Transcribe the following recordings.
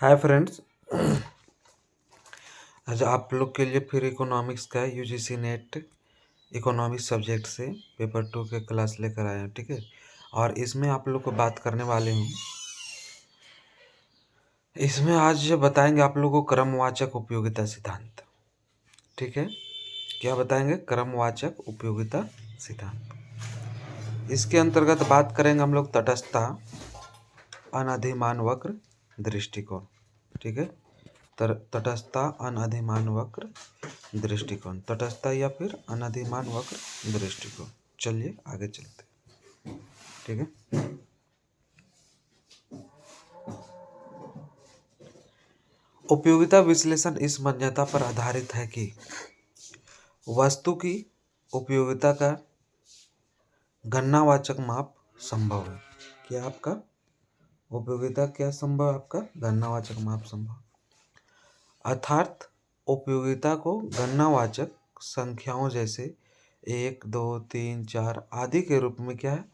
Hi friends. आज आप लोग के लिए फिर इकोनॉमिक्स का यूजीसी नेट इकोनॉमिक्स सब्जेक्ट से पेपर 2 के क्लास लेकर आए हैं। ठीक है, और इसमें आप लोग को बात करने वाले हूँ। इसमें आज बताएंगे आप लोग को क्रमवाचक उपयोगिता सिद्धांत। ठीक है, क्या बताएंगे? क्रमवाचक उपयोगिता सिद्धांत। इसके अंतर्गत बात करेंगे हम लोग तटस्थता, अनधिमान वक्र, दृष्टिकोण। ठीक है, तटस्थता, अनधिमान वक्र, दृष्टिकोण। तटस्थता या फिर अनधिमान वक्र, दृष्टिकोण। चलिए आगे चलते हैं। ठीक है, उपयोगिता विश्लेषण इस मान्यता पर आधारित है कि वस्तु की उपयोगिता का गणनावाचक माप संभव है। क्या आपका उपयोगिता क्या संभव? आपका गणनावाचक माप संभव, अर्थात उपयोगिता को गणनावाचक संख्याओं जैसे 1, 2, 3, 4 आदि के रूप में क्या है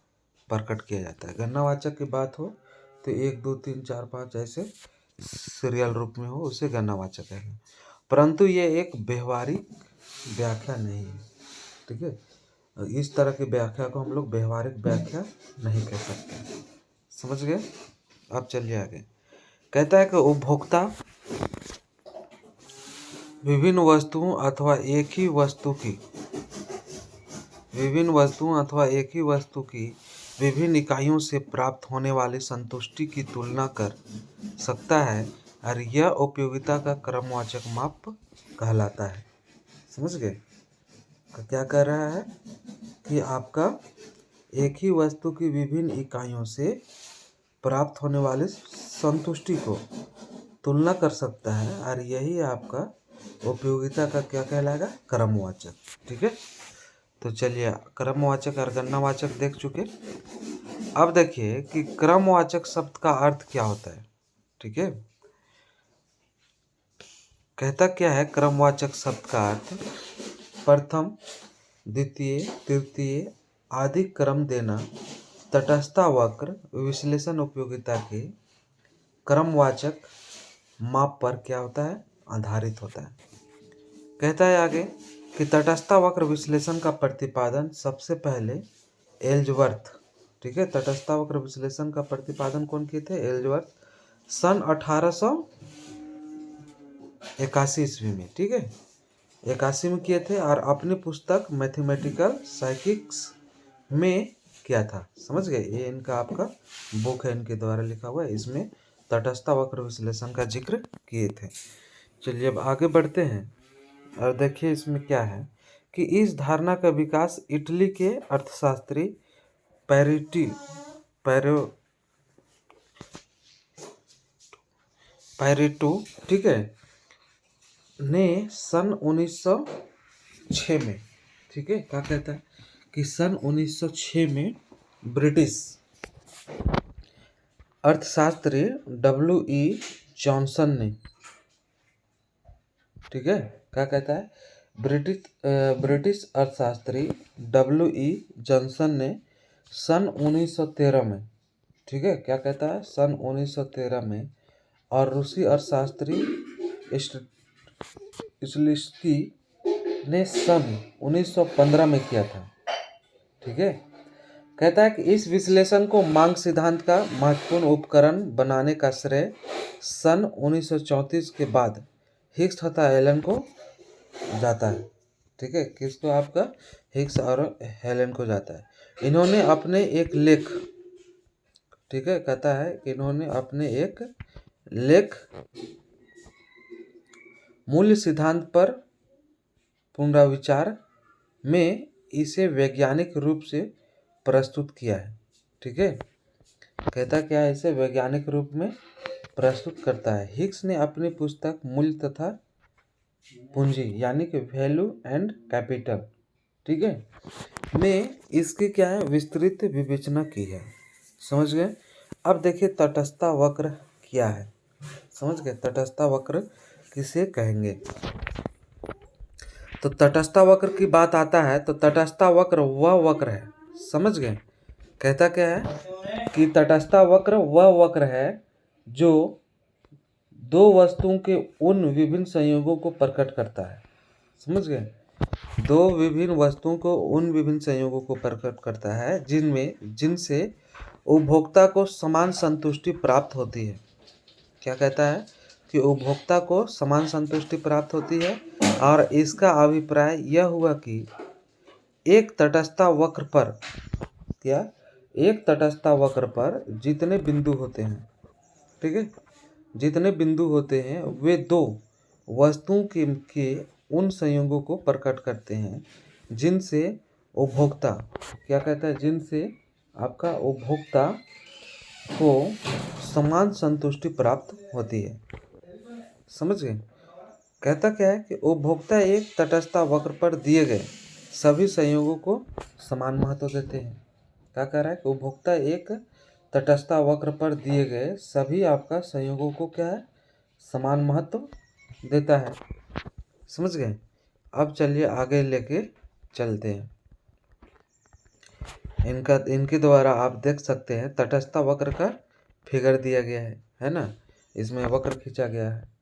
प्रकट किया जाता है। गणनावाचक की बात हो तो 1, 2, 3, 4, 5 ऐसे सीरियल रूप में हो, उसे गणनावाचक है। परंतु ये एक व्यवहारिक व्याख्या नहीं है। ठीक है, इस तरह की व्याख्या को हम लोग व्यवहारिक व्याख्या नहीं कह सकते। समझ गए? अब चलिए आगे। कहता है कि उपभोक्ता विभिन्न वस्तुओं अथवा एक ही वस्तु की विभिन्न इकाइयों से प्राप्त होने वाली संतुष्टि की तुलना कर सकता है, और यह उपयोगिता का क्रमवाचक माप कहलाता है। समझ गए? क्या कह रहा है कि आपका एक ही वस्तु की विभिन्न इकाइयों से प्राप्त होने वाली संतुष्टि को तुलना कर सकता है, और यही आपका उपयोगिता का क्या कहलाएगा? क्रमवाचक। ठीक है, तो चलिए क्रमवाचक और गणनावाचक देख चुके। अब देखिए कि क्रमवाचक शब्द का अर्थ क्या होता है। ठीक है, कहता क्या है क्रमवाचक शब्द का अर्थ? प्रथम, द्वितीय, तृतीय आदि क्रम देना तटस्थता वक्र विश्लेषण उपयोगिता के क्रमवाचक माप पर क्या होता है? आधारित होता है। कहता है आगे कि तटस्थता वक्र विश्लेषण का प्रतिपादन सबसे पहले एल्जवर्थ। ठीक है, तटस्थता वक्र विश्लेषण का प्रतिपादन कौन किए थे? एल्जवर्थ, सन 1881 ईस्वी में। ठीक है, 81 में किए थे, और अपनी पुस्तक मैथमेटिकल साइकिक्स में किया था। समझ गए? ये इनका आपका बुक है, इनके द्वारा लिखा हुआ है। इसमें तटस्थता वक्र विश्लेषण का जिक्र किए थे। चलिए अब आगे बढ़ते हैं और देखिए इसमें क्या है कि इस धारणा का विकास इटली के अर्थशास्त्री पैरेटो, ठीक है, ने सन 1906 में, ठीक है, क्या कहता है कि सन 1906 में ब्रिटिश अर्थशास्त्री W.E. जॉनसन ने, ठीक है, क्या कहता है? ब्रिटिश अर्थशास्त्री W.E. जॉनसन ने सन 1913 में, ठीक है, क्या कहता है? सन 1913 में, और रूसी अर्थशास्त्री स्टलिस्की ने सन 1915 में किया था। ठीक है, कहता है कि इस विश्लेषण को मांग सिद्धांत का महत्वपूर्ण उपकरण बनाने का श्रेय सन 1934 के बाद हिग्स तथा हेलन को जाता है। ठीक है, किसको? आपका हिग्स और हेलन को जाता है। इन्होंने अपने एक लेख, ठीक है, कहता है कि इन्होंने अपने एक लेख मूल्य सिद्धांत पर पुनर्विचार में इसे वैज्ञानिक रूप से प्रस्तुत किया है। ठीक है, कहता क्या है? इसे वैज्ञानिक रूप में प्रस्तुत करता है। हिग्स ने अपनी पुस्तक मूल्य तथा पूंजी यानी कि वैल्यू एंड कैपिटल, ठीक है, में इसकी क्या है? विस्तृत विवेचना की है। समझ गए? अब देखिए तटस्थता वक्र क्या है। समझ गए? तटस्थता वक्र किसे कहेंगे? तो तटस्थता वक्र की बात आता है तो तटस्थता वक्र वह वक्र है, समझ गए? कहता क्या है कि तटस्थता वक्र वह वक्र है जो दो वस्तुओं के उन विभिन्न संयोगों को प्रकट करता है। समझ गए? दो विभिन्न वस्तुओं को उन विभिन्न संयोगों को प्रकट करता है जिनसे उपभोक्ता को समान संतुष्टि प्राप्त होती है। क्या कहता है कि उपभोक्ता को समान संतुष्टि प्राप्त होती है, और इसका अभिप्राय यह हुआ कि एक तटस्थ वक्र पर एक तटस्थ वक्र पर जितने बिंदु होते हैं, ठीक है, जितने बिंदु होते हैं वे दो वस्तुओं के उन संयोगों को प्रकट करते हैं जिनसे उपभोक्ता, क्या कहता है, जिनसे आपका उपभोक्ता को समान संतुष्टि प्राप्त होती है। समझ गए? कहता क्या है कि उपभोक्ता एक तटस्थ वक्र पर दिए गए सभी संयोगों को समान महत्व देते हैं। क्या कह रहा है कि उपभोक्ता एक तटस्थ वक्र पर दिए गए सभी आपका संयोगों को क्या है, समान महत्व देता है। समझ गए? अब चलिए आगे लेके चलते हैं। इनके द्वारा आप देख सकते हैं तटस्थ वक्र का फिगर दिया गया है ना, इसमें वक्र खींचा गया है।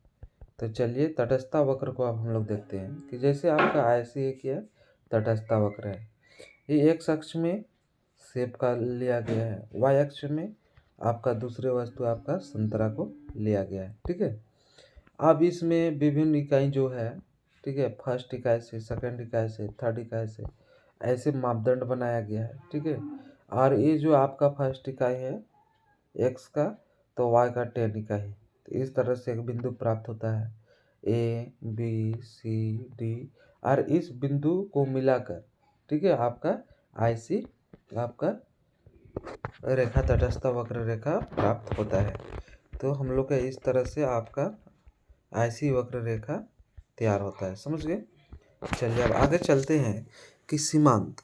तो चलिए तटस्थ वक्र को अब हम लोग देखते हैं कि जैसे आपका ऐसे एक है तटस्थ वक्र है, ये एक्स अक्ष में सेब का लिया गया है, वाई अक्ष में आपका दूसरे वस्तु आपका संतरा को लिया गया है। ठीक है, अब इसमें विभिन्न इकाई जो है, ठीक है, फर्स्ट इकाई से, सेकंड इकाई से, थर्ड इकाई से ऐसे मापदंड बनाया गया है। ठीक है, और ये जो आपका फर्स्ट इकाई है एक्स का, तो वाई का 10 इकाई, तो इस तरह से एक बिंदु प्राप्त होता है ए बी सी डी, और इस बिंदु को मिलाकर, ठीक है, आपका IC आपका रेखा तटस्थ वक्र रेखा प्राप्त होता है। तो हम लोग का इस तरह से आपका IC वक्र रेखा तैयार होता है। समझ गए? चलिए अब आगे चलते हैं कि सीमांत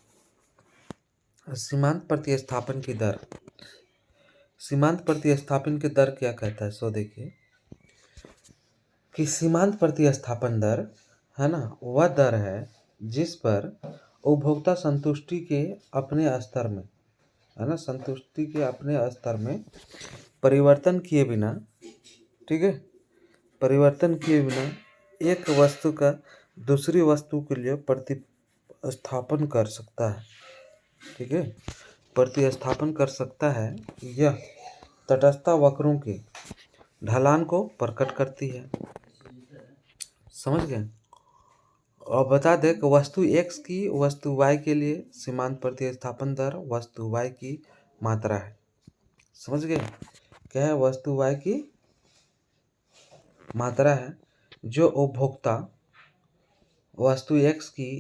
प्रतिस्थापन की दर। सीमांत प्रतिस्थापन की दर क्या कहता है? सो देखिए कि सीमांत प्रतिस्थापन दर है ना, वह दर है जिस पर उपभोक्ता संतुष्टि के अपने स्तर में, है ना, संतुष्टि के अपने स्तर में परिवर्तन किए बिना, ठीक है, परिवर्तन किए बिना एक वस्तु का दूसरी वस्तु के लिए प्रतिस्थापन कर सकता है। ठीक है, प्रतिस्थापन कर सकता है। यह तटस्थ वक्रों के ढलान को प्रकट करती है। समझ गए? और बता दें कि वस्तु x की वस्तु y के लिए सीमांत प्रतिस्थापन दर वस्तु y की मात्रा है। समझ गए? क्या है? वस्तु y की मात्रा है जो उपभोक्ता वस्तु x की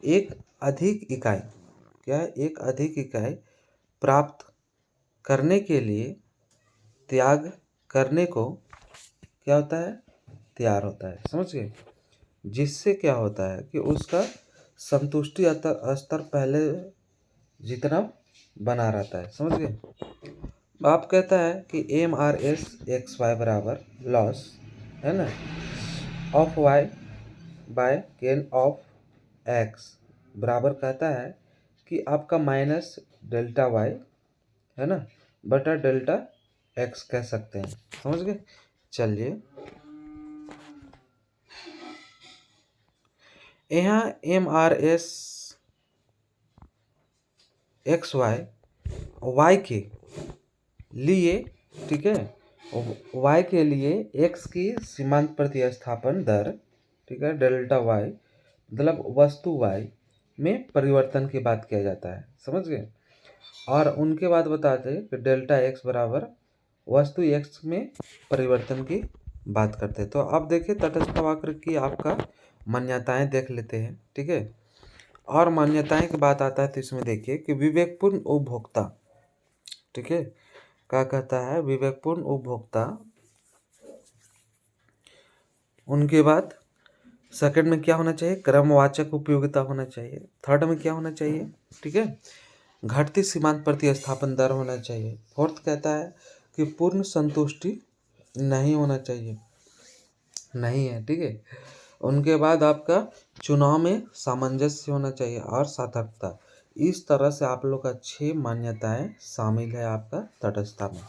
एक अधिक इकाई, क्या है, एक अधिक इकाई प्राप्त करने के लिए त्याग करने को क्या होता है, तैयार होता है। समझ गए? जिससे क्या होता है कि उसका संतुष्टि स्तर पहले जितना बना रहता है। समझ गए? आप कहता है कि MRS/XY बराबर लॉस, है ना, of y by gain of x बराबर कहता है कि आपका माइनस डेल्टा y, है ना, बटा डेल्टा x कह सकते हैं। समझ गए? चलिए यहाँ MRS/XY y के लिए, ठीक है, y के लिए x की सीमांत प्रतिस्थापन दर, ठीक है, डेल्टा y मतलब वस्तु y में परिवर्तन की बात किया जाता है। समझ गए? और उनके बाद बताते हैं कि डेल्टा x बराबर वस्तु x में परिवर्तन की बात करते हैं। तो अब देखिए तटस्थ वक्र की आपका मान्यताएं देख लेते हैं। ठीक है, और मान्यताएं की बात आता है तो इसमें देखिए कि विवेकपूर्ण उपभोक्ता, ठीक है, क्या कहता है, विवेकपूर्ण उपभोक्ता। उनके बाद सेकंड में क्या होना चाहिए, क्रमवाचक उपयोगिता होना चाहिए। थर्ड में क्या होना चाहिए, ठीक है, घटती सीमांत प्रतिस्थापन दर होना चाहिए। फोर्थ कहता है कि पूर्ण संतुष्टि नहीं होना चाहिए, नहीं है। ठीक है, उनके बाद आपका चुनाव में सामंजस्य होना चाहिए और सार्थकता। इस तरह से आप लोग का 6 मान्यताएं शामिल है आपका तटस्थता में,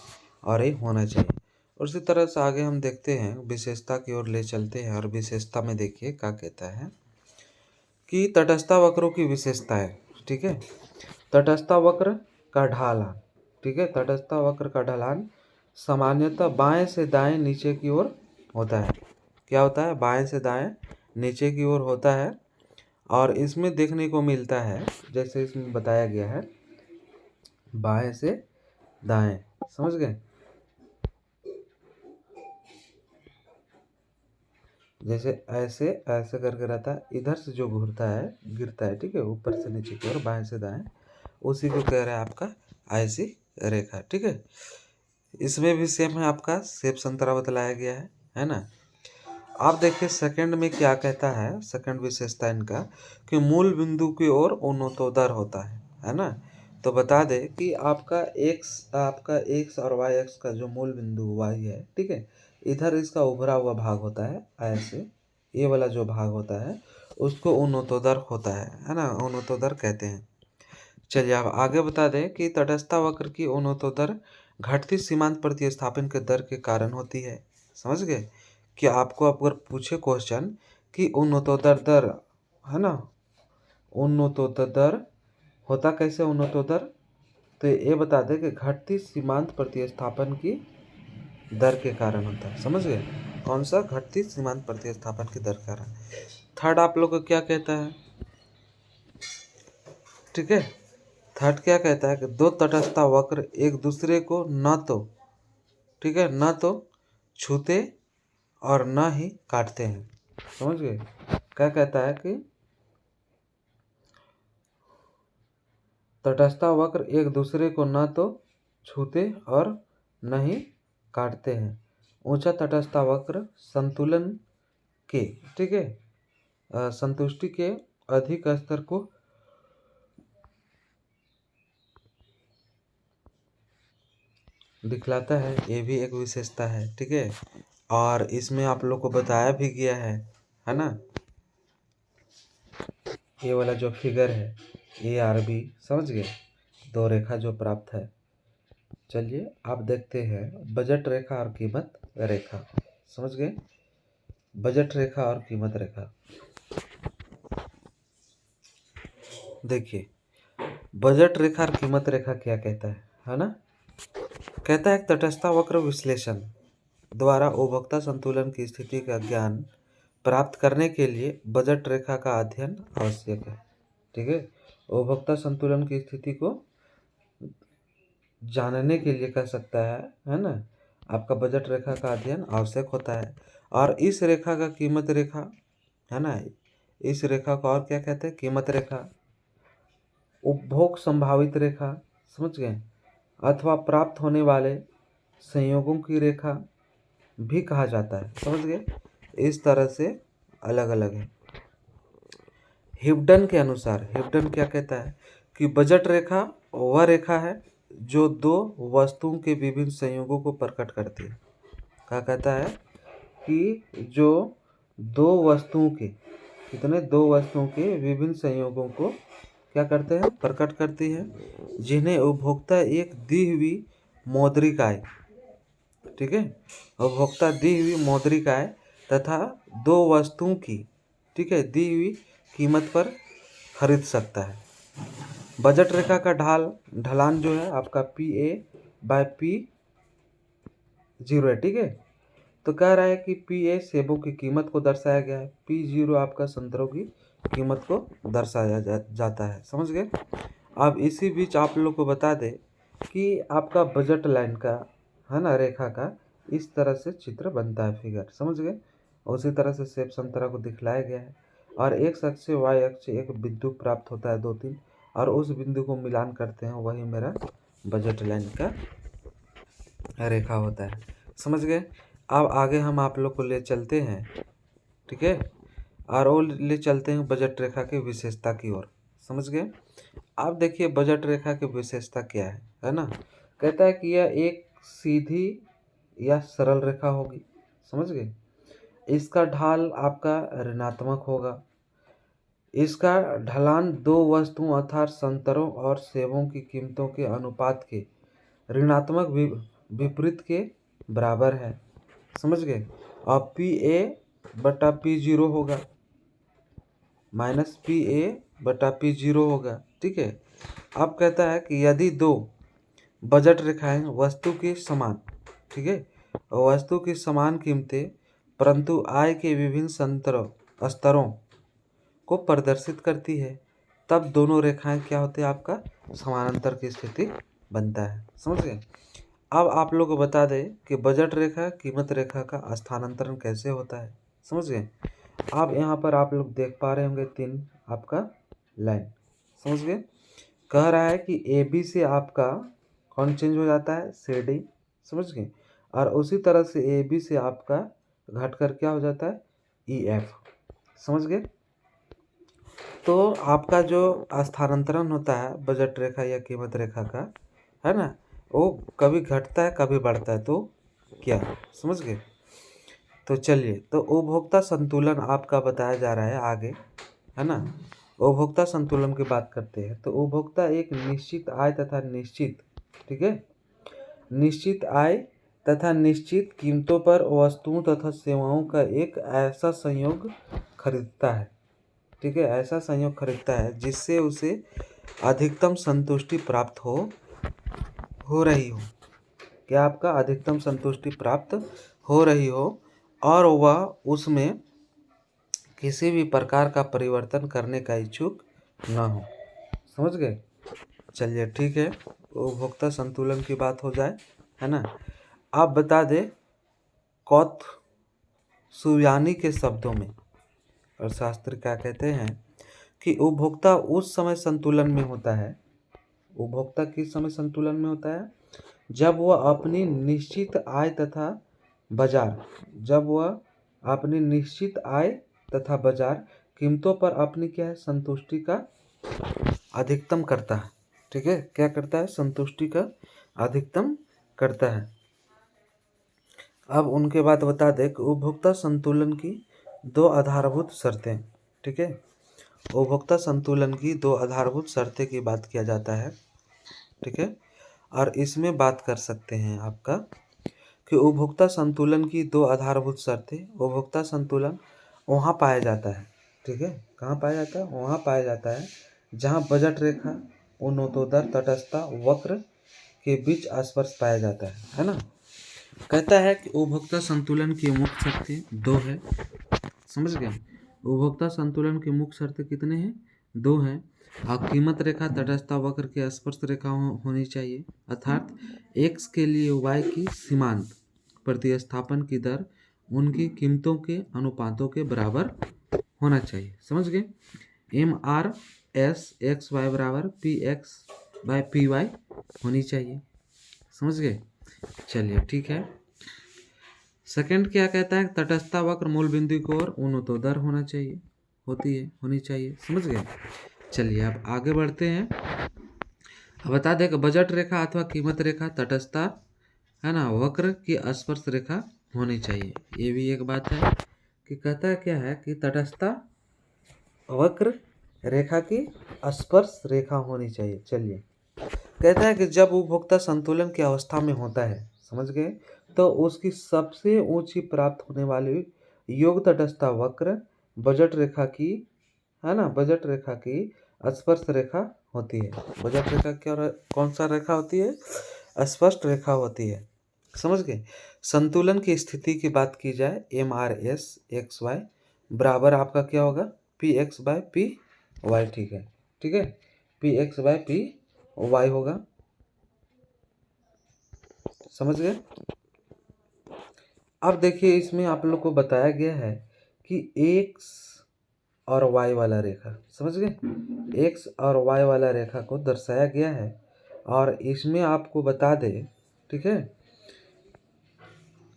और ये होना चाहिए। उसी तरह से आगे हम देखते हैं, विशेषता की ओर ले चलते हैं। और विशेषता में देखिए क्या कहता है कि तटस्था वक्रों की विशेषताएं। ठीक है, तटस्था वक्र का ढालान। ठीक है, तटस्था वक्र का ढलान सामान्यतः बाएं से दाएं नीचे की ओर होता है। क्या होता है? बाएं से दाएं नीचे की ओर होता है। और इसमें देखने को मिलता है, जैसे इसमें बताया गया है, बाएं से दाएं, समझ गए? जैसे ऐसे ऐसे करके रहता है, इधर से जो घूरता है गिरता है। ठीक है, ऊपर से नीचे की ओर, बाएं से दाएं, उसी को कह रहा है आपका ऐसी रेखा। ठीक है, इसमें भी सेम है, आपका सेब संतरा बतलाया गया है ना। आप देखिए सेकंड में क्या कहता है, सेकंड विशेषता इनका कि मूल बिंदु की ओर उन्नतोदर होता है ना। तो बता दे कि आपका एक्स और वाई एक्स का जो मूल बिंदु वाई है, ठीक है, इधर इसका उभरा हुआ भाग होता है ऐसे, ये वाला जो भाग होता है उसको उन्नतोदर होता है ना, उन्नतोदर कहते हैं। चलिए अब आगे बता दें कि तटस्था वक्र की उन्नतोदर घटती सीमांत प्रतिस्थापन के दर के कारण होती है। समझ गए? कि आपको अगर पूछे क्वेश्चन कि उन्नतोदर दर, है ना, उन्नतोदर दर होता कैसे उन्नतोदर, तो ये बता दें कि घटती सीमांत प्रतिस्थापन की दर के कारण होता है। समझ गए? कौन सा? घटती सीमांत प्रतिस्थापन की दर के कारण। थर्ड आप लोग को क्या कहता है? ठीक है, थर्ड क्या कहता है कि दो तटस्थ वक्र एक दूसरे को न तो, ठीक है, न तो छूते और न ही काटते हैं। समझ गए? क्या कहता है कि तटस्थ वक्र एक दूसरे को न तो छूते और न ही काटते हैं। ऊंचा तटस्थ वक्र संतुलन के, ठीक है, संतुष्टि के अधिक स्तर को दिखलाता है। ये भी एक विशेषता है। ठीक है, और इसमें आप लोग को बताया भी गया है ना। ये वाला जो फिगर है ARB, समझ गए, दो रेखा जो प्राप्त है। चलिए आप देखते हैं बजट रेखा और कीमत रेखा। समझ गए? बजट रेखा और कीमत रेखा। देखिए बजट रेखा और कीमत रेखा क्या कहता है ना। कहता है तटस्था वक्र विश्लेषण द्वारा उपभोक्ता संतुलन की स्थिति का ज्ञान प्राप्त करने के लिए बजट रेखा का अध्ययन आवश्यक है। ठीक है, उपभोक्ता संतुलन की स्थिति को जानने के लिए कह सकता है ना, आपका बजट रेखा का अध्ययन आवश्यक होता है। और इस रेखा का कीमत रेखा है ना, इस रेखा को और क्या कहते हैं? कीमत रेखा, उपभोग संभावित रेखा, समझ गए, अथवा प्राप्त होने वाले संयोगों की रेखा भी कहा जाता है। समझ गए? इस तरह से अलग अलग है। हिब्डन के अनुसार, हिब्डन क्या कहता है कि बजट रेखा वह रेखा है जो दो वस्तुओं के विभिन्न संयोगों को प्रकट करती है। क्या कहता है कि जो दो वस्तुओं के, कितने, दो वस्तुओं के विभिन्न संयोगों को क्या करते हैं? प्रकट करती है, जिन्हें उपभोक्ता एक दी हुई मौद्रिक आय, ठीक है, उपभोक्ता दी हुई मौद्रिक आय तथा दो वस्तुओं की, ठीक है, दी हुई कीमत पर खरीद सकता है। बजट रेखा का ढलान जो है आपका PA/P0 है। ठीक है, तो कह रहा है कि PA सेबों की कीमत को दर्शाया गया है, P0 आपका संतरों की कीमत को दर्शाया जाता है। समझ गए? अब इसी बीच आप लोग को बता दें कि आपका बजट लाइन का, है ना, रेखा का इस तरह से चित्र बनता है, फिगर। समझ गए? उसी तरह से सेब संतरा को दिखलाया गया है। और एक अक्ष से वाई अक्ष से एक बिंदु प्राप्त होता है 2 3, और उस बिंदु को मिलान करते हैं, वही मेरा बजट लाइन का रेखा होता है। समझ गए? अब आगे हम आप लोग को ले चलते हैं, ठीक है, और वो ले चलते हैं बजट रेखा की विशेषता की ओर। समझ गए? आप देखिए बजट रेखा की विशेषता क्या है ना। कहता है कि यह एक सीधी या सरल रेखा होगी। समझ गए? इसका ढाल आपका ऋणात्मक होगा। इसका ढलान दो वस्तुओं अर्थात संतरों और सेबों की कीमतों के अनुपात के ऋणात्मक विपरीत के बराबर है, समझ गए। और पी ए बटा पी जीरो होगा, माइनस पी ए बटा पी जीरो होगा, ठीक है। अब कहता है कि यदि दो बजट रेखाएं वस्तु की समान, ठीक है, वस्तु की समान कीमतें परंतु आय के विभिन्न स्तरों को प्रदर्शित करती है, तब दोनों रेखाएं क्या होते हैं, आपका समानांतर की स्थिति बनता है, समझ गए। अब आप लोग को बता दें कि बजट रेखा कीमत रेखा का स्थानांतरण कैसे होता है, समझ गए। अब यहाँ पर आप लोग देख पा रहे होंगे 3 आपका लाइन, समझ गए। कह रहा है कि ए बी से आपका कौन चेंज हो जाता है, सी डी, समझ गए। और उसी तरह से ए बी से आपका घट कर क्या हो जाता है, ई एफ, समझ गए। तो आपका जो स्थानांतरण होता है बजट रेखा या कीमत रेखा का, है ना, वो कभी घटता है कभी बढ़ता है, तो क्या, समझ गए। तो चलिए, तो उपभोक्ता संतुलन आपका बताया जा रहा है आगे, है ना। उपभोक्ता संतुलन की बात करते हैं। तो उपभोक्ता एक निश्चित आय तथा निश्चित, ठीक है, निश्चित आय तथा निश्चित कीमतों पर वस्तुओं तथा सेवाओं का एक ऐसा संयोग खरीदता है, ठीक है, ऐसा संयोग खरीदता है जिससे उसे अधिकतम संतुष्टि प्राप्त हो रही हो, क्या आपका अधिकतम संतुष्टि प्राप्त हो रही हो और वह उसमें किसी भी प्रकार का परिवर्तन करने का इच्छुक न हो, समझ गए। चलिए ठीक है, उपभोक्ता संतुलन की बात हो जाए, है ना। आप बता दे कौत सुयानी के शब्दों में, और शास्त्र क्या कहते हैं कि उपभोक्ता उस समय संतुलन में होता है, उपभोक्ता किस समय संतुलन में होता है, जब वह अपनी निश्चित आय तथा बाजार, जब वह अपनी निश्चित आय तथा बाजार कीमतों पर अपनी क्या है, संतुष्टि का अधिकतम करता है, ठीक है, क्या करता है, संतुष्टि का अधिकतम करता है। अब उनके बाद बता दें कि उपभोक्ता संतुलन की 2 आधारभूत शर्तें, ठीक है, उपभोक्ता संतुलन की 2 आधारभूत शर्तें की बात किया जाता है, ठीक है। और इसमें बात कर सकते हैं आपका कि उपभोक्ता संतुलन की 2 आधारभूत शर्तें, उपभोक्ता संतुलन वहाँ पाया जाता है, ठीक है, कहाँ पाया जाता है, वहाँ पाया जाता है जहाँ बजट रेखा उन्नतोदर तटस्थता वक्र के बीच स्पर्श पाया जाता है ना। कहता है कि उपभोक्ता संतुलन की मुख्य शर्तें 2 है, समझ गए। उपभोक्ता संतुलन की मुख्य शर्तें कितने हैं, 2 हैं। और कीमत रेखा तटस्थता वक्र की स्पर्श रेखा होनी चाहिए, अर्थात x के लिए y की सीमांत प्रतिस्थापन की दर उनकी कीमतों के अनुपातों के बराबर होना चाहिए, समझ गए। MRS XY बराबर PX/PY होनी चाहिए, समझ गए। चलिए ठीक है। सेकंड क्या कहता है, तटस्थता वक्र मूल बिंदु की ओर उन्नतोदर होना चाहिए, होनी चाहिए, समझ गए। चलिए अब आगे बढ़ते हैं। अब बता दें कि बजट रेखा अथवा कीमत रेखा तटस्थता, है ना, वक्र की स्पर्श रेखा होनी चाहिए। ये भी एक बात है कि कहता है क्या है कि तटस्थता वक्र रेखा की स्पर्श रेखा होनी चाहिए। चलिए, कहता है कि जब उपभोक्ता संतुलन की अवस्था में होता है, समझ गए, तो उसकी सबसे ऊंची प्राप्त होने वाली योग तटस्थता वक्र बजट रेखा की, है ना, बजट रेखा की स्पर्श रेखा होती है। बजट रेखा क्या कौन सा रेखा होती है, स्पष्ट रेखा होती है, समझ गए। संतुलन की स्थिति की बात की जाए, MRS XY बराबर आपका क्या होगा, PX/PY, ठीक है, ठीक है, PX/PY होगा, समझ गए। अब देखिए इसमें आप लोग को बताया गया है कि x और y वाला रेखा, समझ गए, x और y वाला रेखा को दर्शाया गया है। और इसमें आपको बता दें, ठीक है,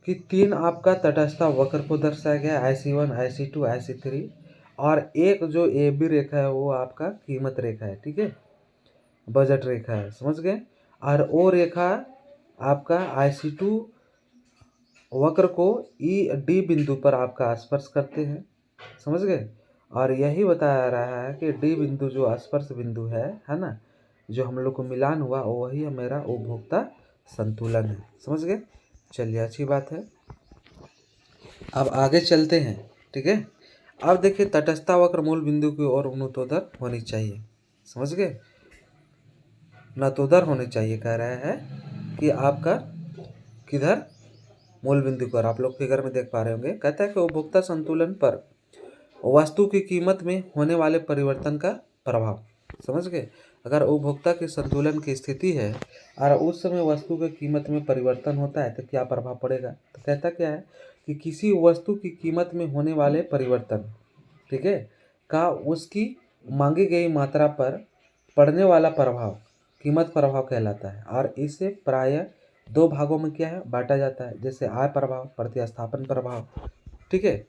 कि 3 आपका तटस्थता वक्र को दर्शाया गया है, IC1 IC2 IC3, और एक जो ए बी रेखा है वो आपका कीमत रेखा है, ठीक है, बजट रेखा है, समझ गए। और वो रेखा आपका IC2 वक्र को डी बिंदु पर आपका स्पर्श करते हैं, समझ गए। और यही बताया रहा है कि डी बिंदु जो स्पर्श बिंदु है ना, जो हम लोग को मिलान हुआ वही मेरा उपभोक्ता संतुलन है, समझ गए। चलिए अच्छी बात है। अब आगे चलते हैं। ठीक है, अब देखिए तटस्थता वक्र मूल बिंदु की ओर उन्नतोदर होनी चाहिए। समझ गए, नतोदर होनी चाहिए। कह रहा है कि आपका किधर, मूल बिंदु पर। आप लोग फिगर में देख पा रहे होंगे। कहता है कि उपभोक्ता संतुलन पर वस्तु की कीमत में होने वाले परिवर्तन का प्रभाव। समझ गए, अगर उपभोक्ता के संतुलन की स्थिति है और उस समय वस्तु की कीमत में परिवर्तन होता है तो क्या प्रभाव पड़ेगा। तो कहता क्या है कि किसी वस्तु की कीमत में होने वाले परिवर्तन, ठीक है, का उसकी मांगी गई मात्रा पर पड़ने वाला प्रभाव कीमत प्रभाव कहलाता है। और इसे प्रायः दो भागों में क्या है बांटा जाता है, जैसे आय प्रभाव, प्रतिस्थापन प्रभाव। ठीक है,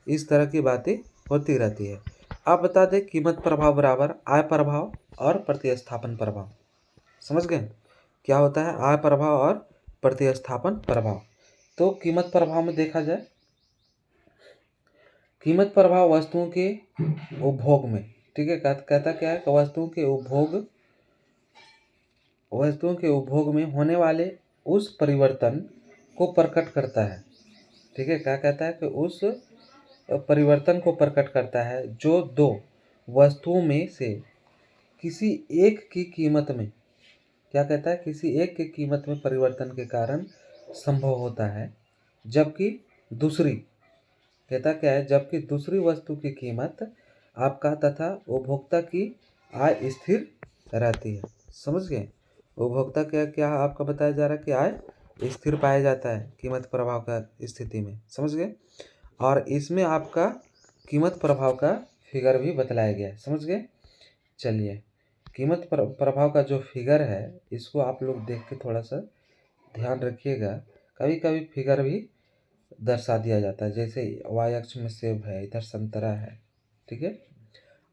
इस तरह की बातें होती रहती है। आप बता दें कीमत प्रभाव बराबर आय प्रभाव और प्रतिस्थापन प्रभाव। समझ गए, क्या होता है आय प्रभाव और प्रतिस्थापन प्रभाव। तो कीमत प्रभाव में देखा जाए, कीमत प्रभाव वस्तुओं के उपभोग में, ठीक है, कहता क्या है कि वस्तुओं के उपभोग में होने वाले उस परिवर्तन को प्रकट करता है। ठीक है, क्या कहता है कि उस परिवर्तन को प्रकट करता है जो दो वस्तुओं में से किसी एक की कीमत में, क्या कहता है, किसी एक की कीमत में परिवर्तन के कारण संभव होता है, जबकि दूसरी, कहता क्या है, जबकि दूसरी वस्तु की कीमत आपका तथा उपभोक्ता की आय स्थिर रहती है। समझ गए, उपभोक्ता क्या क्या आपका बताया जा रहा है कि आय स्थिर पाया जाता है कीमत प्रभाव का स्थिति में। समझ गए, और इसमें आपका कीमत प्रभाव का फिगर भी बतलाया गया है। समझ गए, चलिए कीमत प्रभाव का जो फिगर है इसको आप लोग देख के थोड़ा सा ध्यान रखिएगा। कभी कभी फिगर भी दर्शा दिया जाता है, जैसे y अक्ष में सेब है, इधर संतरा है। ठीक है,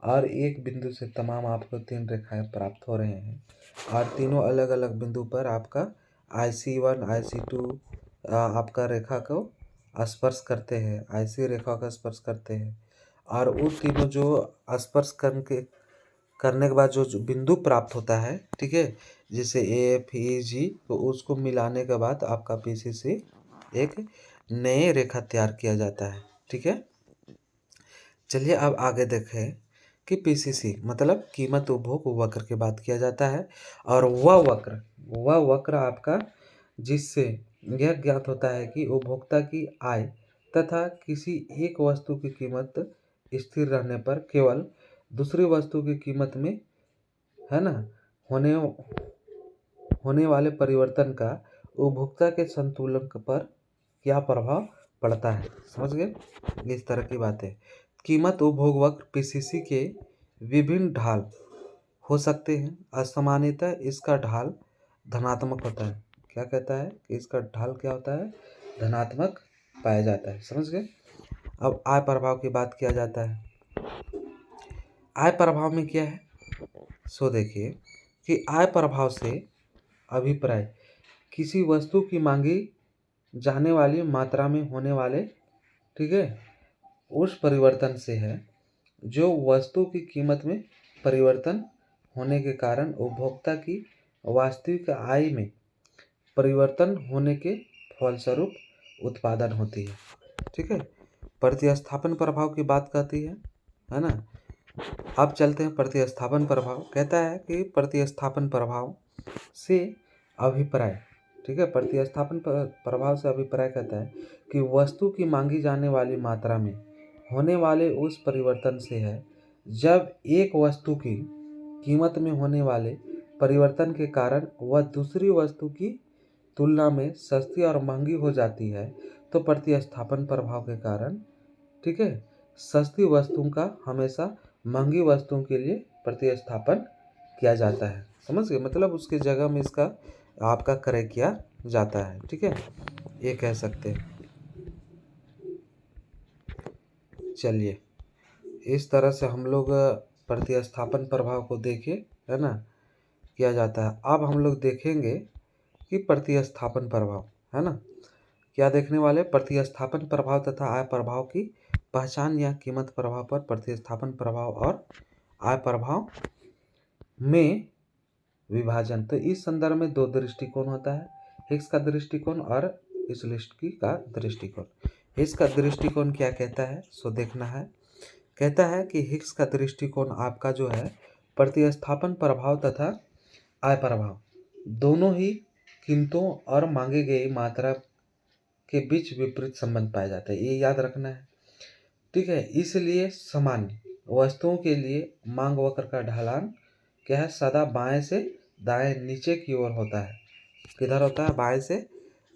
और एक बिंदु से तमाम आपको 3 रेखाएं प्राप्त हो रहे हैं और तीनों अलग अलग बिंदु पर आपका IC1 IC2 आपका रेखा को स्पर्श करते हैं, IC रेखा का स्पर्श करते हैं। और वो तीनों जो स्पर्श करने के बाद जो बिंदु प्राप्त होता है, ठीक है, जैसे AFEG, तो उसको मिलाने के बाद आपका PCC एक नए रेखा तैयार किया जाता है। ठीक है, चलिए अब आगे देखें कि PCC मतलब कीमत उपभोग वक्र की बात किया जाता है। और वह वक्र आपका जिससे यह ज्ञात होता है कि उपभोक्ता की आय तथा किसी एक वस्तु की कीमत स्थिर रहने पर केवल दूसरी वस्तु की कीमत में, है ना, होने वाले परिवर्तन का उपभोक्ता के संतुलन पर क्या प्रभाव पड़ता है। समझ गए, इस तरह की बातें। कीमत उपभोग वक्र PCC के विभिन्न ढाल हो सकते हैं। सामान्यतः इसका ढाल धनात्मक होता है। क्या कहता है कि इसका ढाल क्या होता है, धनात्मक पाया जाता है। समझ गए, अब आय प्रभाव की बात किया जाता है। आय प्रभाव में क्या है, सो देखिए कि आय प्रभाव से अभिप्राय किसी वस्तु की मांगी जाने वाली मात्रा में होने वाले, ठीक है, उस परिवर्तन से है जो वस्तु की कीमत में परिवर्तन होने के कारण उपभोक्ता की वास्तविक आय में परिवर्तन होने के फलस्वरूप उत्पादन होती है। ठीक है, प्रतिस्थापन प्रभाव की बात करती है ना। अब चलते हैं प्रतिस्थापन प्रभाव। कहता है कि प्रतिस्थापन प्रभाव से अभिप्राय, ठीक है, प्रतिस्थापन प्रभाव से अभिप्राय कहता है कि वस्तु की मांगी जाने वाली मात्रा में होने वाले उस परिवर्तन से है जब एक वस्तु की कीमत में होने वाले परिवर्तन के कारण वह दूसरी वस्तु की तुलना में सस्ती और महंगी हो जाती है, तो प्रतिस्थापन प्रभाव के कारण, ठीक है, सस्ती वस्तुओं का हमेशा महंगी वस्तुओं के लिए प्रतिस्थापन किया जाता है। समझ गए, मतलब उसके जगह में इसका आपका क्रय किया जाता है। ठीक है, ये कह सकते हैं। चलिए इस तरह से हम लोग प्रतिस्थापन प्रभाव को देखे, है ना, किया जाता है। अब हम लोग देखेंगे कि प्रतिस्थापन प्रभाव, है ना, क्या देखने वाले, प्रतिस्थापन प्रभाव तथा आय प्रभाव की पहचान या कीमत प्रभाव पर प्रतिस्थापन प्रभाव और आय प्रभाव में विभाजन। तो इस संदर्भ में दो दृष्टिकोण होता है, हिग्स का दृष्टिकोण और इस लिस्ट की का दृष्टिकोण। हिग्स का दृष्टिकोण क्या कहता है सो देखना है। कहता है कि हिग्स का दृष्टिकोण आपका जो है प्रतिस्थापन प्रभाव तथा आय प्रभाव दोनों ही कीमतों और मांगी गई मात्रा के बीच विपरीत संबंध पाया जाता है, ये याद रखना है। ठीक है, इसलिए सामान्य वस्तुओं के लिए मांग वक्र का ढलान क्या है, सदा बाएं से दाएं नीचे की ओर होता है। किधर होता है, बाएं से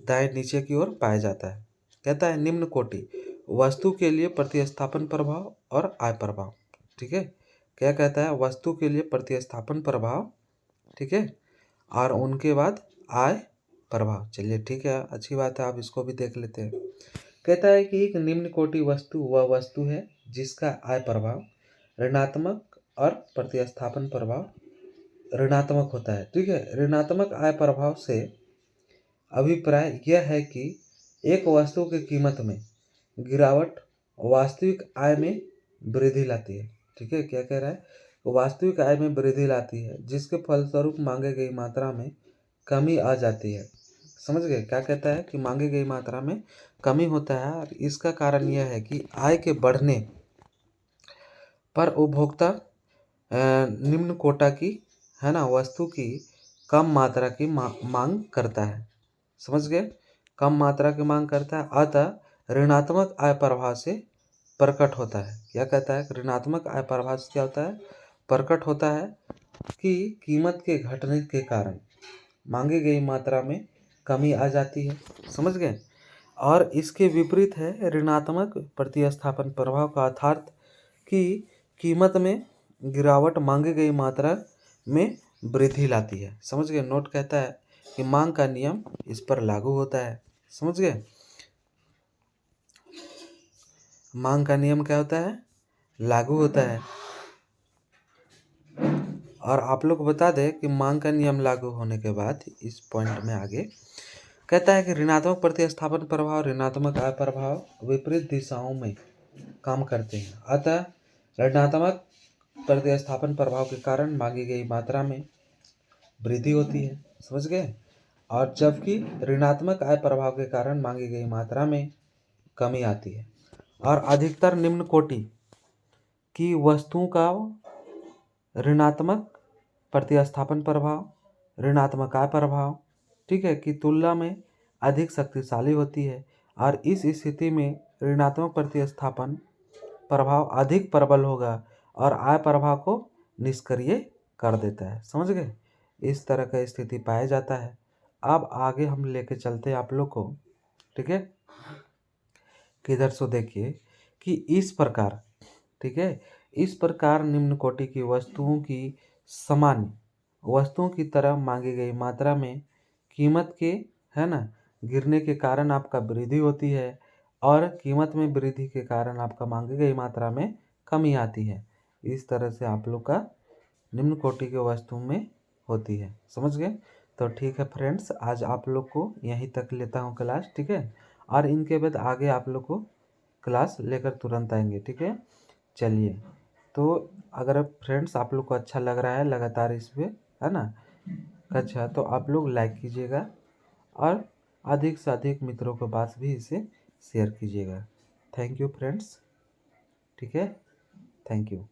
दाएं नीचे की ओर पाया जाता है। कहता है निम्न कोटि वस्तु के लिए प्रतिस्थापन प्रभाव और आय प्रभाव। ठीक है, क्या कहता है, वस्तु के लिए प्रतिस्थापन प्रभाव, ठीक है, और उनके बाद आय प्रभाव। चलिए ठीक है, अच्छी बात है, आप इसको भी देख लेते हैं। कहता है कि एक निम्न कोटि वस्तु वह वस्तु है जिसका आय प्रभाव ऋणात्मक और प्रतिस्थापन प्रभाव ऋणात्मक होता है। ठीक है, ऋणात्मक आय प्रभाव से अभिप्राय यह है कि एक वस्तु की कीमत में गिरावट वास्तविक आय में वृद्धि लाती है। ठीक है, क्या कह रहा है, वास्तविक आय में वृद्धि लाती है जिसके फलस्वरूप मांगे गई मात्रा में कमी आ जाती है। समझ गए, क्या कहता है कि मांगी गई मात्रा में कमी होता है और इसका कारण यह है कि आय के बढ़ने पर उपभोक्ता निम्न कोटा की है ना वस्तु की कम मात्रा की मांग करता है। समझ गए, कम मात्रा की मांग करता है, अतः ऋणात्मक आय प्रभाव से प्रकट होता है। क्या कहता है, ऋणात्मक आय प्रभाव से क्या होता है, प्रकट होता है कि कीमत के घटने के कारण मांगी गई मात्रा में कमी आ जाती है। समझ गए, और इसके विपरीत है ऋणात्मक प्रतिस्थापन प्रभाव का अर्थात कि कीमत में गिरावट मांगी गई मात्रा में वृद्धि लाती है। समझ गए, नोट कहता है कि मांग का नियम इस पर लागू होता है। समझ गए, मांग का नियम क्या होता है, लागू होता है। और आप लोग को बता दें कि मांग का नियम लागू होने के बाद इस पॉइंट में आगे कहता है कि ऋणात्मक प्रतिस्थापन प्रभाव ऋणात्मक आय प्रभाव विपरीत दिशाओं में काम करते हैं, अतः ऋणात्मक प्रतिस्थापन प्रभाव के कारण मांगी गई मात्रा में वृद्धि होती है। समझ गए, और जबकि ऋणात्मक आय प्रभाव के कारण मांगी गई मात्रा में कमी आती है। और अधिकतर निम्न कोटि की वस्तुओं का ऋणात्मक प्रतिस्थापन प्रभाव ऋणात्मक आय प्रभाव, ठीक है, की तुलना में अधिक शक्तिशाली होती है और इस स्थिति में ऋणात्मक प्रतिस्थापन प्रभाव अधिक प्रबल होगा और आय प्रभाव को निष्क्रिय कर देता है। समझ गए, इस तरह का स्थिति पाया जाता है। अब आगे हम लेके चलते हैं आप लोग को, ठीक है, किधर सो देखिए कि इस प्रकार, ठीक है, इस प्रकार निम्न कोटि की वस्तुओं की सामान्य वस्तुओं की तरह मांगी गई मात्रा में कीमत के है ना गिरने के कारण आपका वृद्धि होती है और कीमत में वृद्धि के कारण आपका मांगी गई मात्रा में कमी आती है। इस तरह से आप लोग का निम्न कोटि के वस्तु में होती है। समझ गए, तो ठीक है फ्रेंड्स, आज आप लोग को यहीं तक लेता हूँ क्लास, ठीक है, और इनके बाद आगे आप लोग को क्लास लेकर तुरंत आएंगे। ठीक है, चलिए, तो अगर फ्रेंड्स आप लोग को अच्छा लग रहा है लगातार इस पे है ना अच्छा, तो आप लोग लाइक कीजिएगा और अधिक से अधिक मित्रों के पास भी इसे शेयर कीजिएगा। थैंक यू फ्रेंड्स, ठीक है, थैंक यू।